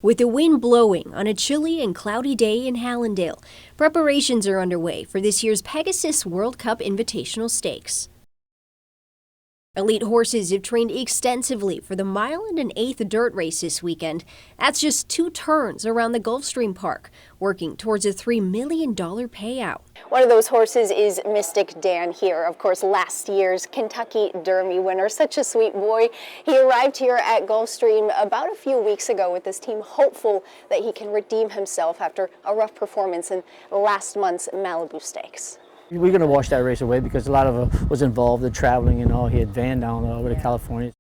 With the wind blowing on a chilly and cloudy day in Hallandale, preparations are underway for this year's Pegasus World Cup Invitational Stakes. Elite horses have trained extensively for the mile and an eighth dirt race this weekend. That's just 2 turns around the Gulfstream Park, working towards a $3 million payout. One of those horses is Mystik Dan here, of course, last year's Kentucky Derby winner. Such a sweet boy. He arrived here at Gulfstream about a few weeks ago with his team, hopeful that he can redeem himself after a rough performance in last month's Malibu Stakes. We're going to wash that race away because a lot of it was involved in traveling and all. He had van down over to California.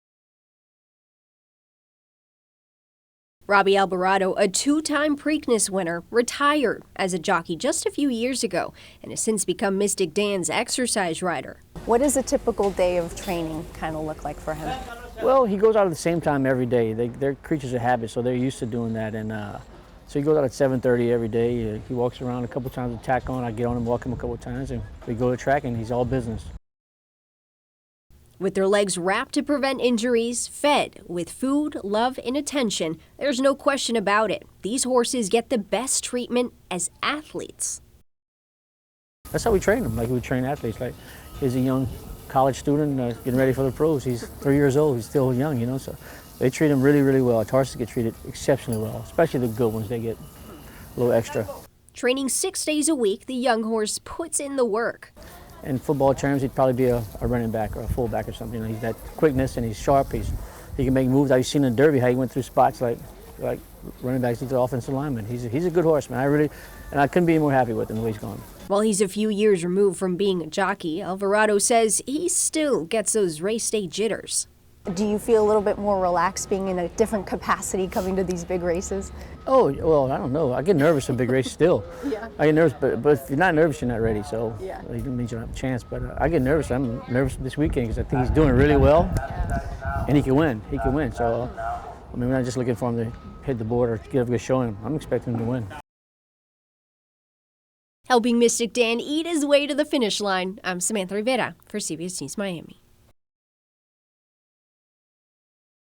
Robbie Alvarado, a 2-time Preakness winner, retired as a jockey just a few years ago and has since become Mystik Dan's exercise rider. What does a typical day of training kind of look like for him? Well, he goes out at the same time every day. They're creatures of habit, so they're used to doing that. And so he goes out at 7:30 every day. He walks around a couple times with tack on. I get on him, walk him a couple times, and we go to track, and he's all business. With their legs wrapped to prevent injuries, fed with food, love, and attention, there's no question about it. These horses get the best treatment as athletes. That's how we train them, like we train athletes. Like he's a young college student getting ready for the pros. He's 3 years old. He's still young, you know. So they treat him really, really well. Horses get treated exceptionally well, especially the good ones. They get a little extra. Training 6 days a week, the young horse puts in the work. In football terms, he'd probably be a running back or a fullback or something. You know, he's that quickness and he's sharp. He can make moves. I've seen in Derby how he went through spots like running backs into the offensive lineman. He's a good horseman. I couldn't be more happy with him the way he's gone. While he's a few years removed from being a jockey, Alvarado says he still gets those race day jitters. Do you feel a little bit more relaxed being in a different capacity coming to these big races? Oh, well, I don't know. I get nervous in big races still. Yeah. I get nervous, but if you're not nervous, you're not ready. So yeah. It means you don't have a chance. But I get nervous. I'm nervous this weekend because I think he's doing really well, and he can win. He can win. So, I mean, we're not just looking for him to hit the board or give a good showing. I'm expecting him to win. Helping Mystik Dan eat his way to the finish line, I'm Samantha Rivera for CBS News Miami.